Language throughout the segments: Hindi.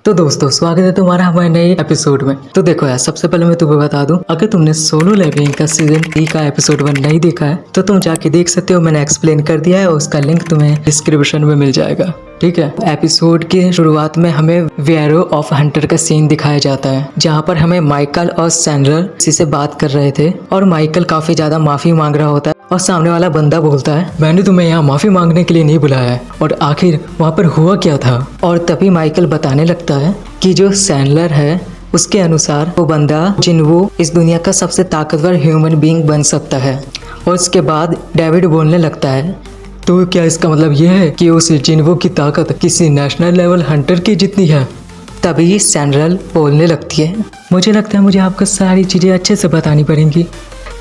तो दोस्तों स्वागत है तुम्हारा हमारे नए एपिसोड में। तो देखो यार, सबसे पहले मैं तुम्हें बता दूं, अगर तुमने सोलो लेवलिंग का सीजन 3 का एपिसोड 1 नहीं देखा है तो तुम जाके देख सकते हो। मैंने एक्सप्लेन कर दिया है और उसका लिंक तुम्हें डिस्क्रिप्शन में मिल जाएगा। ठीक है। एपिसोड की शुरुआत में हमें वेरो ऑफ हंटर का सीन दिखाया जाता है, जहाँ पर हमें माइकल और सैंड्रल इसी से बात कर रहे थे और माइकल काफी ज्यादा माफी मांग रहा होता है और सामने वाला बंदा बोलता है मैंने तुम्हें यहाँ माफी मांगने के लिए नहीं बुलाया है, और आखिर वहाँ पर हुआ क्या था। और तभी माइकल बताने लगता है कि जो सैंडलर है उसके अनुसार वो बंदा जिन्वो इस दुनिया का सबसे ताकतवर ह्यूमन बीइंग बन सकता है। और उसके बाद डेविड बोलने लगता है तो क्या इसका मतलब ये है कि उस जिन्वो की ताकत किसी नेशनल लेवल हंटर की जितनी है। तभी सैंड्रल बोलने लगती है मुझे लगता है मुझे आपको सारी चीज़ें अच्छे से बतानी पड़ेंगी।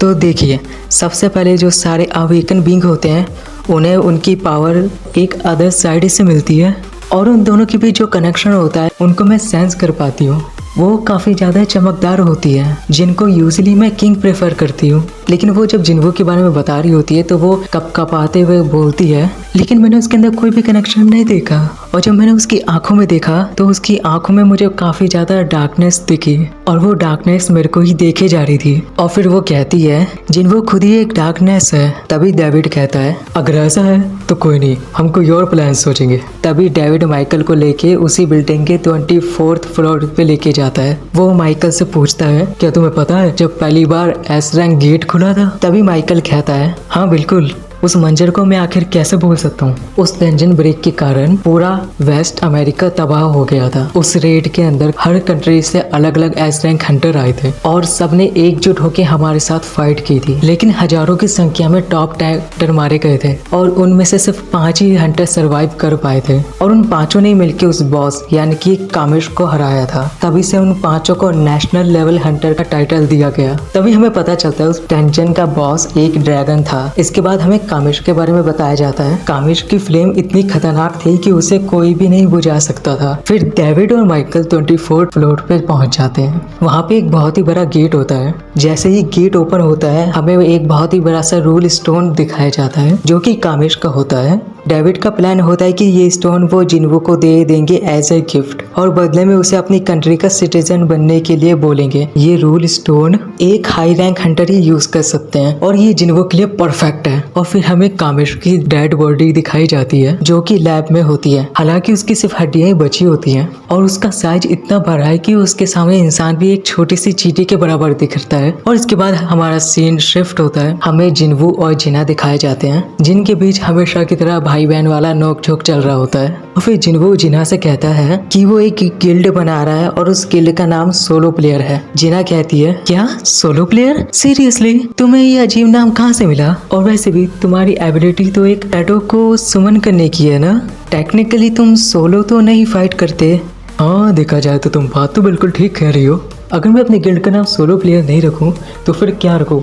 तो देखिए, सबसे पहले जो सारे अवेकन बीइंग होते हैं उन्हें उनकी पावर एक अदर साइड से मिलती है और उन दोनों के बीच जो कनेक्शन होता है उनको मैं सेंस कर पाती हूँ। वो काफ़ी ज़्यादा चमकदार होती है जिनको यूजुअली मैं किंग प्रेफर करती हूँ। लेकिन वो जब जिन्वो के बारे में बता रही होती है तो वो कपकपाते हुए बोलती है लेकिन मैंने उसके अंदर कोई भी कनेक्शन नहीं देखा। और जब मैंने उसकी आंखों में देखा तो उसकी आंखों में मुझे काफ़ी ज़्यादा डार्कनेस दिखी और वो डार्कनेस मेरे को ही देखे जा रही थी। और फिर वो कहती है जिन्वो खुद ही एक डार्कनेस है। तभी डेविड कहता है अगर ऐसा है तो कोई नहीं, हम कोई और प्लान सोचेंगे। तभी डेविड माइकल को लेके उसी बिल्डिंग के 24th फ्लोर पे लेके जाता है। वो माइकल से पूछता है क्या तुम्हें पता है जब पहली बार एस रैंक गेट खुला था। तभी माइकल कहता है हाँ बिल्कुल, उस मंजर को मैं आखिर कैसे भूल सकता हूँ। उस डंजन ब्रेक के कारण पूरा वेस्ट अमेरिका तबाह हो गया था। उस रेड के अंदर हर कंट्री से अलग अलग एस रैंक हंटर आए थे और सबने एकजुट होकर हमारे साथ फाइट की थी। लेकिन हजारों की संख्या में टॉप हंटर मारे गए थे और उनमें से सिर्फ 5 ही हंटर सर्वाइव कर पाए थे और उन 5 ने मिलकर उस बॉस यानी कि कामिश को हराया था। तभी से उन 5 को नेशनल लेवल हंटर का टाइटल दिया गया। तभी हमें पता चलता है उस डंजन का बॉस एक ड्रैगन था। इसके बाद हमें कामिश के बारे में बताया जाता है। कामिश की फ्लेम इतनी खतरनाक थी कि उसे कोई भी नहीं बुझा सकता था। फिर डेविड और माइकल 24th फ्लोर पे पहुंच जाते हैं। वहाँ पे एक बहुत ही बड़ा गेट होता है। जैसे ही गेट ओपन होता है हमें एक बहुत ही बड़ा सा रूल स्टोन दिखाया जाता है जो कि कामिश का होता है। डेविड का प्लान होता है कि ये स्टोन वो जिन्वो को दे देंगे एज ए गिफ्ट और बदले में उसे अपनी कंट्री का सिटीजन बनने के लिए बोलेंगे। ये रूल स्टोन एक हाई रैंक हंटर ही यूज कर सकते हैं और ये जिन्वो के लिए परफेक्ट है। और फिर हमें कामिश की डेड बॉडी दिखाई जाती है जो कि लैब में होती है। हालांकि उसकी सिर्फ हड्डियां ही बची होती हैं और उसका साइज इतना बड़ा है कि उसके सामने इंसान भी एक छोटी सी चींटी के बराबर दिखता है। और इसके बाद हमारा सीन शिफ्ट होता है। हमें जिन्वो और जिना दिखाए जाते हैं जिनके बीच हमेशा की तरह भाई बहन वाला नोक झोंक चल रहा होता है। और फिर जिन्वो जिना से कहता है कि वो एक गिल्ड बना रहा है और उस गिल्ड का नाम सोलो प्लेयर है। जिना कहती है क्या सोलो प्लेयर, सीरियसली तुम्हें ये अजीब नाम कहाँ से मिला? और वैसे भी तुम्हारी एबिलिटी तो एक टैटो को सुमन करने की है ना, टेक्निकली तुम सोलो तो नहीं फाइट करते। हाँ देखा जाए तो तुम बात तो बिल्कुल ठीक कह रही हो। अगर मैं अपने गिल्ड का नाम सोलो प्लेयर नहीं रखूं तो फिर क्या रखूं?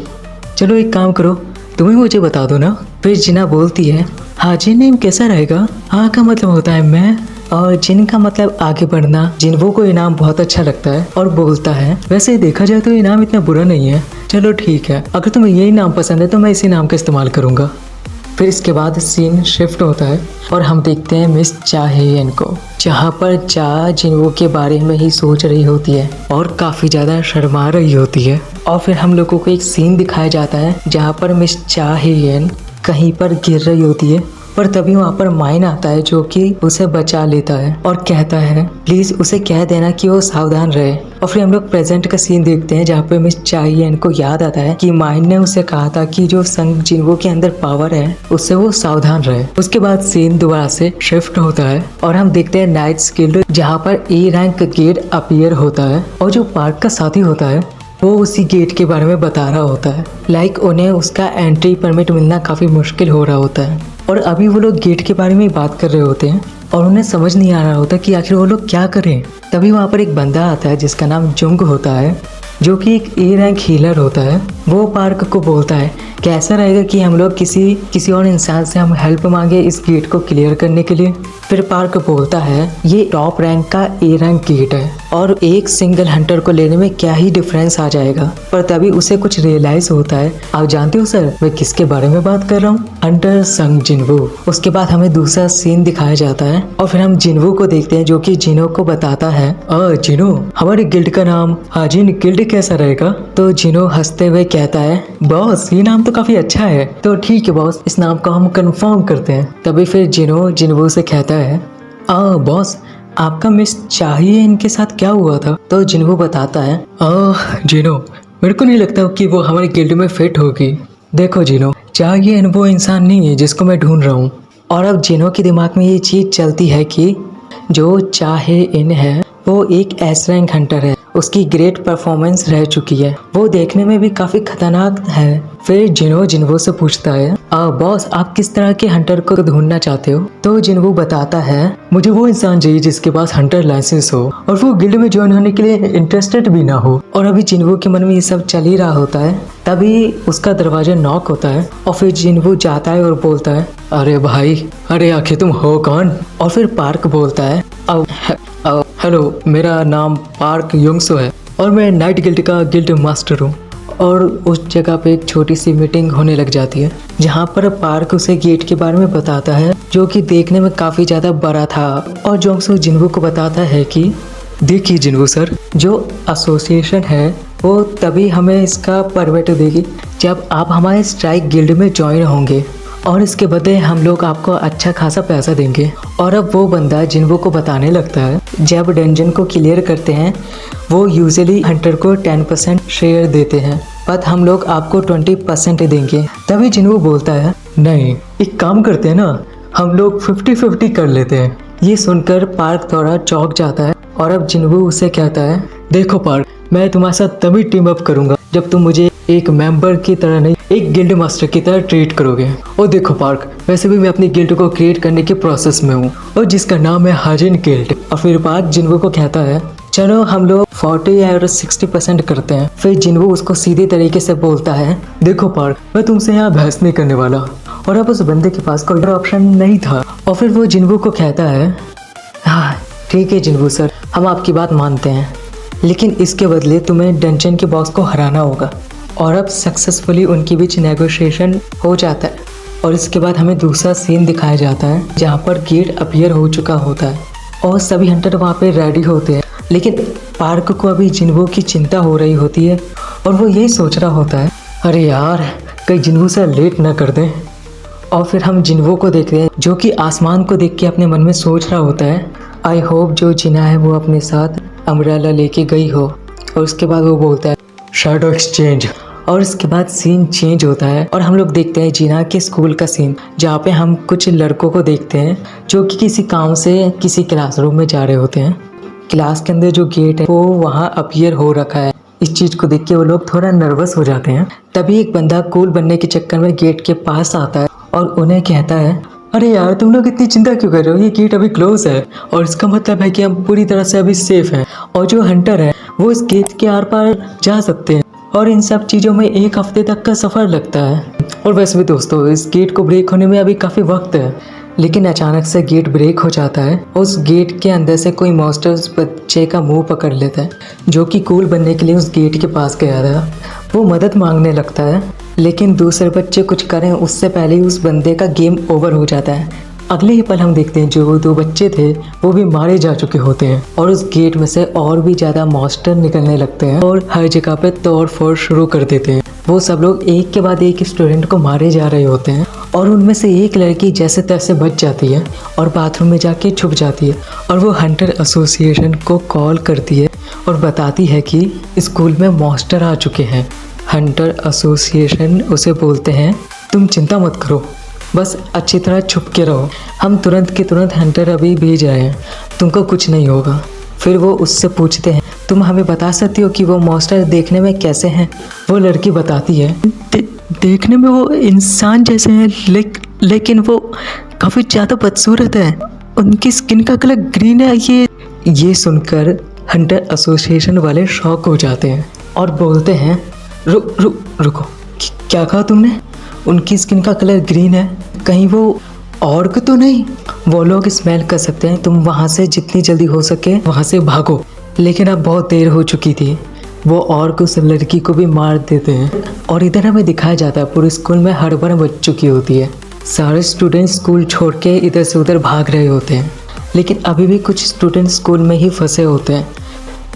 चलो एक काम करो, तुम्हें मुझे बता दो ना। फिर जिना बोलती है हाजी नेम कैसा रहेगा? हाँ का मतलब होता है मैं और जिन का मतलब आगे बढ़ना। जिन्वो को इनाम बहुत अच्छा लगता है और बोलता है वैसे देखा जाए तो इनाम इतना बुरा नहीं है। चलो ठीक है, अगर तुम्हें यही नाम पसंद है तो मैं इसी नाम का इस्तेमाल करूँगा। फिर इसके बाद सीन शिफ्ट होता है और हम देखते हैं मिस चाहेयन को, जहाँ पर चा जिन्वो के बारे में ही सोच रही होती है और काफ़ी ज़्यादा शर्मा रही होती है। और फिर हम लोगों को एक सीन दिखाया जाता है जहाँ पर मिस चाहेयन कहीं पर गिर रही होती है पर तभी वहाँ पर माइन आता है जो कि उसे बचा लेता है और कहता है प्लीज उसे कह देना कि वो सावधान रहे। और फिर हम लोग प्रेजेंट का सीन देखते हैं जहाँ पे मिस चाहेयन को याद आता है कि माइन ने उसे कहा था कि जो संग जिन्वो के अंदर पावर है उससे वो सावधान रहे। उसके बाद सीन दोबारा से शिफ्ट होता है और हम देखते हैं नाइट्स गिल्ड जहाँ पर ए रैंक गेट अपीयर होता है और जो पार्क का साथी होता है वो उसी गेट के बारे में बता रहा होता है। लाइक उन्हें उसका एंट्री परमिट मिलना काफ़ी मुश्किल हो रहा होता है और अभी वो लोग गेट के बारे में बात कर रहे होते हैं और उन्हें समझ नहीं आ रहा होता कि आखिर वो लोग क्या करें। तभी वहाँ पर एक बंदा आता है जिसका नाम जुंग होता है जो कि एक ए रैंक हीलर होता है। वो पार्क को बोलता है कैसा रहेगा कि हम लोग किसी और इंसान से हम हेल्प मांगे इस गेट को क्लियर करने के लिए। फिर पार्क बोलता है ये टॉप रैंक का ए रैंक गेट है और एक सिंगल हंटर को लेने में क्या ही डिफरेंस आ जाएगा। पर तभी उसे कुछ रियलाइज होता है। आप जानते हो सर मैं किसके बारे में बात कर रहा हूँ? हंटर संग जिनवू। उसके बाद हमें दूसरा सीन दिखाया जाता है और फिर हम जिनवू को देखते हैं जो कि जिनो को बताता है जिनो हमारे गिल्ड का नाम हाजिन गिल्ड कैसा रहेगा? तो जिनो हंसते हुए कहता है बॉस ये नाम तो काफी अच्छा है। तो ठीक है बॉस इस नाम को हम कंफर्म करते हैं। तभी फिर जिनो जिनवू से कहता है बॉस आपका मिस चाहिए इनके साथ क्या हुआ था? तो जिनवू बताता है जिनो मेरे को नहीं लगता कि वो हमारे गिल्ड में फिट होगी। देखो जिनो चाहिए वो इंसान नहीं है जिसको मैं ढूंढ रहा हूँ। और अब जिनो के दिमाग में ये चीज चलती है कि जो चाहे इन है वो एक एस रैंक हंटर है। उसकी ग्रेट परफॉर्मेंस रह चुकी है। वो देखने में भी काफी खतरनाक है। फिर जिनो जिनवू से पूछता है बॉस आप किस तरह के हंटर को ढूंढना चाहते हो? तो जिनवू बताता है मुझे वो इंसान चाहिए जिसके पास हंटर लाइसेंस हो और वो गिल्ड में ज्वाइन होने के लिए इंटरेस्टेड भी ना हो। और अभी जिनवू के मन में ये सब चल ही रहा होता है तभी उसका दरवाजा नॉक होता है और फिर जिनवू जाता है और बोलता है अरे भाई अरे आखिर तुम हो कौन? और फिर पार्क बोलता है हेलो मेरा नाम पार्क युंगसो है और मैं नाइट गिल्ड का गिल्ड मास्टर हूँ। और उस जगह पे एक छोटी सी मीटिंग होने लग जाती है जहाँ पर पार्क उसे गेट के बारे में बताता है जो कि देखने में काफ़ी ज़्यादा बड़ा था। और जोंगसो जिनवू को बताता है कि देखिए जिनवू सर जो एसोसिएशन है वो तभी हमें इसका परमिट देगी जब आप हमारे स्ट्राइक गिल्ड में ज्वाइन होंगे और इसके बदले हम लोग आपको अच्छा खासा पैसा देंगे। और अब वो बंदा जिनवू को बताने लगता है जब डंजन को क्लियर करते हैं वो यूजुअली हंटर को 10% शेयर देते हैं बट हम लोग आपको 20% देंगे। तभी जिनवू बोलता है नहीं एक काम करते हैं ना हम लोग 50-50 कर लेते हैं। ये सुनकर पार्क थोड़ा चौंक जाता है और अब जिनवू उसे कहता है देखो पार्क मैं तुम्हारे साथ तभी टीम अप करूंगा जब तुम मुझे एक मेंबर की तरह नहीं एक गिल्ड मास्टर की तरह ट्रीट करोगे। और देखो पार्क वैसे भी मैं अपनी गिल्ड को क्रिएट करने के प्रोसेस में हूँ और जिसका नाम है हाजिन गिल्ड। और फिर पार्क जिनवू को कहता है चलो हम लोग 40 और 60% करते हैं। फिर जिनवू उसको सीधे तरीके से बोलता है देखो पार्क मैं तुमसे यहाँ बहस नहीं करने वाला। और अब उस बंदे के पास कोई ऑप्शन नहीं था। और फिर वो जिनवू को कहता है हाँ ठीक है जिनवू सर हम आपकी बात मानते हैं लेकिन इसके बदले तुम्हें डंजन के बॉस को हराना होगा। और अब सक्सेसफुली उनके बीच नेगोशिएशन हो जाता है और इसके बाद हमें दूसरा सीन दिखाया जाता है जहाँ पर गेट अपीयर हो चुका होता है और सभी हंटर वहाँ पे रेडी होते हैं। लेकिन पार्क को अभी जिनवू की चिंता हो रही होती है और वो यही सोच रहा होता है अरे यार कहीं जिनवू से लेट ना कर दें। और फिर हम जिनवू को देखते हैं जो कि आसमान को देख के अपने मन में सोच रहा होता है आई होप जो जिना है वो अपने साथ अम्ब्रेला लेके गई हो। और उसके बाद वो बोलता है शैडो एक्सचेंज। और इसके बाद सीन चेंज होता है और हम लोग देखते हैं जीना के स्कूल का सीन जहाँ पे हम कुछ लड़कों को देखते हैं जो कि किसी काम से किसी क्लासरूम में जा रहे होते हैं। क्लास के अंदर जो गेट है वो वहाँ अपीयर हो रखा है। इस चीज़ को देख के वो लोग थोड़ा नर्वस हो जाते हैं। तभी एक बंदा कूल बनने के चक्कर में गेट के पास आता है और उन्हें कहता है अरे यार तुम लोग इतनी चिंता क्यों कर रहे हो? ये गेट अभी क्लोज है और इसका मतलब है कि हम पूरी तरह से अभी सेफ हैं और जो हंटर है वो इस गेट के आर पार जा सकते हैं और इन सब चीज़ों में 1 हफ्ते तक का सफ़र लगता है। और वैसे भी दोस्तों इस गेट को ब्रेक होने में अभी काफ़ी वक्त है। लेकिन अचानक से गेट ब्रेक हो जाता है। उस गेट के अंदर से कोई मॉन्स्टर उस बच्चे का मुंह पकड़ लेता है जो कि कूल बनने के लिए उस गेट के पास गया था। वो मदद मांगने लगता है लेकिन दूसरे बच्चे कुछ करें उससे पहले ही उस बंदे का गेम ओवर हो जाता है। अगले ही पल हम देखते हैं जो वो 2 बच्चे थे वो भी मारे जा चुके होते हैं और उस गेट में से और भी ज़्यादा मॉन्स्टर निकलने लगते हैं और हर जगह पे तोड़ फोड़ शुरू कर देते हैं। वो सब लोग एक के बाद एक स्टूडेंट को मारे जा रहे होते हैं और उनमें से एक लड़की जैसे तैसे बच जाती है और बाथरूम में जाके छुप जाती है और वो हंटर एसोसिएशन को कॉल करती है और बताती है कि स्कूल में मॉन्स्टर आ चुके हैं। हंटर एसोसिएशन उसे बोलते हैं तुम चिंता मत करो बस अच्छी तरह छुप के रहो, हम तुरंत के तुरंत हंटर अभी भेज रहे हैं, तुमको कुछ नहीं होगा। फिर वो उससे पूछते हैं तुम हमें बता सकती हो कि वो मॉन्स्टर देखने में कैसे हैं? वो लड़की बताती है देखने में वो इंसान जैसे हैं लेकिन वो काफ़ी ज़्यादा बदसूरत है, उनकी स्किन का कलर ग्रीन है। ये सुनकर हंटर एसोसिएशन वाले शॉक हो जाते हैं और बोलते हैं रुको क्या कहा तुमने? उनकी स्किन का कलर ग्रीन है, कहीं वो ऑर्क तो नहीं? वो लोग स्मेल कर सकते हैं, तुम वहाँ से जितनी जल्दी हो सके वहाँ से भागो। लेकिन अब बहुत देर हो चुकी थी, वो ऑर्क उस लड़की को भी मार देते हैं। और इधर हमें दिखाया जाता है पूरे स्कूल में हड़बड़ मच चुकी होती है, सारे स्टूडेंट्स स्कूल छोड़ के इधर से उधर भाग रहे होते हैं। लेकिन अभी भी कुछ स्टूडेंट्स स्कूल में ही फंसे होते हैं।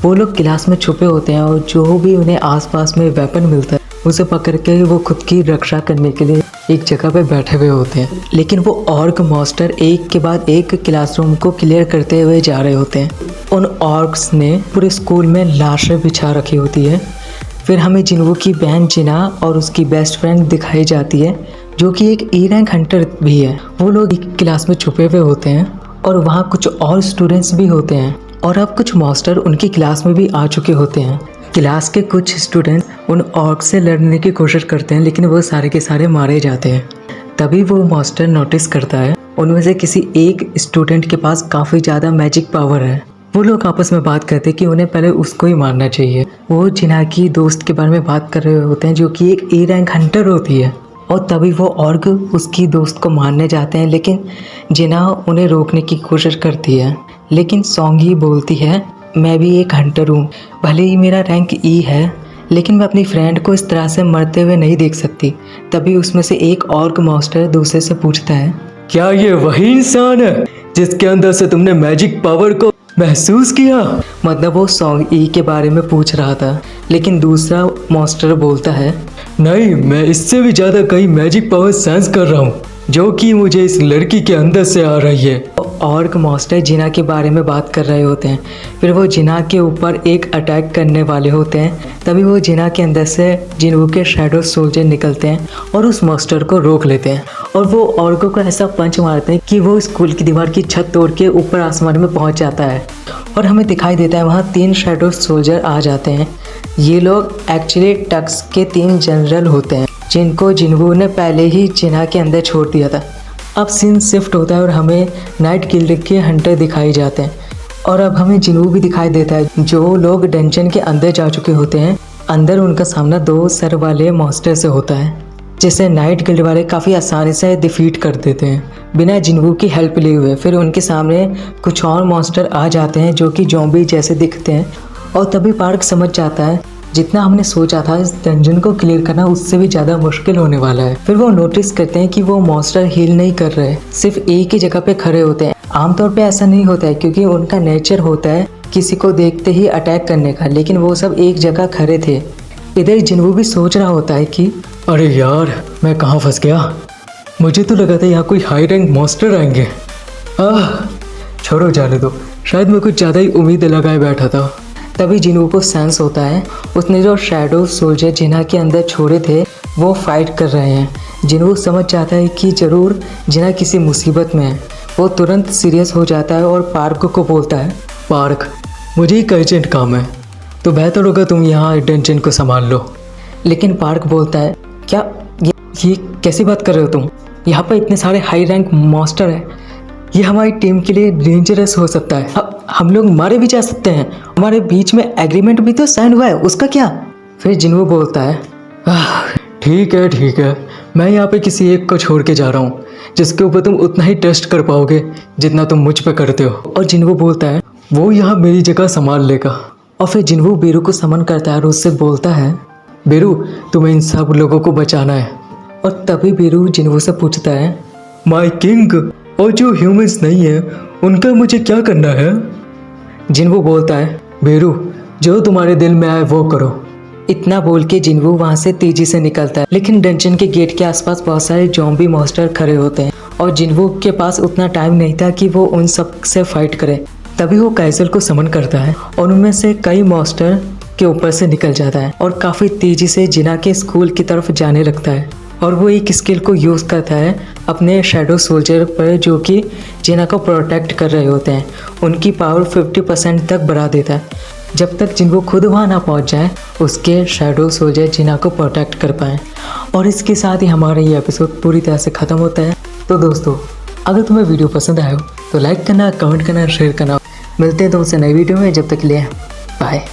वो लोग क्लास में छुपे होते हैं और जो भी उन्हें आसपास में वेपन मिलता है उसे पकड़ के वो खुद की रक्षा करने के लिए एक जगह पे बैठे हुए होते हैं। लेकिन वो ऑर्क मास्टर एक के बाद एक क्लासरूम को क्लियर करते हुए जा रहे होते हैं। उन ऑर्क्स ने पूरे स्कूल में लाशें बिछा रखी होती है। फिर हमें जिन्वू की बहन जिना और उसकी बेस्ट फ्रेंड दिखाई जाती है, जो कि एक ई रैंक हंटर भी है। वो लोग एक क्लास में छुपे हुए होते हैं और वहाँ कुछ और स्टूडेंट्स भी होते हैं और अब कुछ मास्टर उनकी क्लास में भी आ चुके होते हैं। क्लास के कुछ स्टूडेंट्स उन ऑर्क से लड़ने की कोशिश करते हैं, लेकिन वो सारे के सारे मारे जाते हैं। तभी वो मास्टर नोटिस करता है उनमें से किसी एक स्टूडेंट के पास काफ़ी ज़्यादा मैजिक पावर है। वो लोग आपस में बात करते हैं कि उन्हें पहले उसको ही मारना चाहिए। वो जिना की दोस्त के बारे में बात कर रहे होते हैं, जो कि एक ई रैंक हंटर होती है। और तभी वो ऑर्क उसकी दोस्त को मारने जाते हैं, लेकिन जिना उन्हें रोकने की कोशिश करती है। लेकिन सोंगी बोलती है, मैं भी एक हंटर हूँ, भले ही मेरा रैंक ई है, लेकिन मैं अपनी फ्रेंड को इस तरह से मरते हुए नहीं देख सकती। तभी उसमें से एक ऑर्क मास्टर दूसरे से पूछता है, क्या ये वही इंसान है जिसके अंदर से तुमने मैजिक पावर को महसूस किया? मतलब वो सॉन्ग ई के बारे में पूछ रहा था। लेकिन दूसरा मास्टर बोलता है, नहीं, मैं इससे भी ज़्यादा कई मैजिक पावर सेंस कर रहा हूँ, जो कि मुझे इस लड़की के अंदर से आ रही है। ऑर्क मास्टर जिना के बारे में बात कर रहे होते हैं। फिर वो जिना के ऊपर एक अटैक करने वाले होते हैं। तभी वो जिना के अंदर से जिन्वू के शैडो सोल्जर निकलते हैं और उस मास्टर को रोक लेते हैं। और वो ऑर्क को ऐसा पंच मारते हैं कि वो स्कूल की दीवार की छत तोड़ के ऊपर आसमान में पहुंच जाता है। और हमें दिखाई देता है वहाँ 3 शैडो सोल्जर आ जाते हैं। ये लोग एक्चुअली टक्स के 3 जनरल होते हैं, जिनको जिन्वू ने पहले ही जिना के अंदर छोड़ दिया था। अब सीन शिफ्ट होता है और हमें नाइट गिल्ड के हंटर दिखाई जाते हैं। और अब हमें जिन्वू भी दिखाई देता है। जो लोग डंजन के अंदर जा चुके होते हैं, अंदर उनका सामना 2 सर वाले मॉन्स्टर से होता है, जिसे नाइट गिल्ड वाले काफ़ी आसानी से डिफीट कर देते हैं बिना जिन्वू की हेल्प लिए हुए। फिर उनके सामने कुछ और मॉन्स्टर आ जाते हैं जो कि ज़ॉम्बी जैसे दिखते हैं। और तभी पार्क समझ जाता है जितना हमने सोचा था इस डंजन को क्लियर करना उससे भी ज़्यादा मुश्किल होने वाला है। फिर वो नोटिस करते हैं कि वो मॉन्स्टर हील नहीं कर रहे, सिर्फ एक ही जगह पे खड़े होते हैं। आमतौर पे ऐसा नहीं होता है, क्योंकि उनका नेचर होता है किसी को देखते ही अटैक करने का, लेकिन वो सब एक जगह खड़े थे। इधर जिन्वू भी सोच रहा होता है कि अरे यार, मैं कहाँ फंस गया? मुझे तो लगा था यहाँ कोई हाई रैंक मॉन्स्टर आएंगे। छोड़ो, जाने दो, शायद मैं कुछ ज़्यादा ही उम्मीद लगाए बैठा था। तभी जिन्वू को सेंस होता है उसने जो शैडो सोल्जर जिना के अंदर छोड़े थे वो फाइट कर रहे हैं। जिन्वू समझ जाता है कि ज़रूर जिना किसी मुसीबत में है। वो तुरंत सीरियस हो जाता है और पार्क को बोलता है, पार्क, मुझे एक अर्जेंट काम है, तो बेहतर होगा तुम यहाँ डंजन को संभाल लो। लेकिन पार्क बोलता है, क्या ये कैसी बात कर रहे हो तुम? यहाँ पर इतने सारे हाई रैंक मॉन्स्टर हैं, ये हमारी टीम के लिए डेंजरस हो सकता है, हम लोग मारे भी जा सकते हैं। हमारे बीच में एग्रीमेंट भी तो साइन हुआ है, उसका क्या? फिर जिन्वू बोलता है, ठीक है, मैं यहाँ पे किसी एक को छोड़ के जा रहा हूँ जिसके ऊपर तुम उतना ही टेस्ट कर पाओगे जितना तुम मुझ पे करते हो। और जिन्वू बोलता है, वो यहाँ मेरी जगह संभाल लेगा। और फिर जिन्वू बीरू को समन करता है और उससे बोलता है, बीरू, तुम्हें इन सब लोगों को बचाना है। और तभी बीरू जिन्वू से पूछता है, माय किंग, और जो ह्यूमंस नहीं है उनका मुझे क्या करना है? जिन्वू बोलता है, बीरू, जो तुम्हारे दिल में आए वो करो। इतना बोल के जिन्वू वहाँ से तेजी से निकलता है। लेकिन डंजन के गेट के आसपास बहुत सारे ज़ॉम्बी मॉन्स्टर खड़े होते हैं और जिन्वू के पास उतना टाइम नहीं था कि वो उन सब से फाइट करे। तभी वो काइजल को समन करता है और उनमें से कई मॉन्स्टर के ऊपर से निकल जाता है और काफ़ी तेज़ी से जिना के स्कूल की तरफ जाने लगता है। और वो एक स्किल को यूज़ करता है अपने शैडो सोल्जर पर, जो कि जिना को प्रोटेक्ट कर रहे होते हैं। उनकी पावर 50% तक बढ़ा देता है, जब तक जिन्वू खुद वहाँ ना पहुँच जाए उसके शैडो सोल्जर जिना को प्रोटेक्ट कर पाएँ। और इसके साथ ही हमारा ये एपिसोड पूरी तरह से ख़त्म होता है। तो दोस्तों, अगर तुम्हें वीडियो पसंद आया हो तो लाइक करना, कमेंट करना, शेयर करना। मिलते हैं तुमसे नई वीडियो में, जब तक के लिए बाय।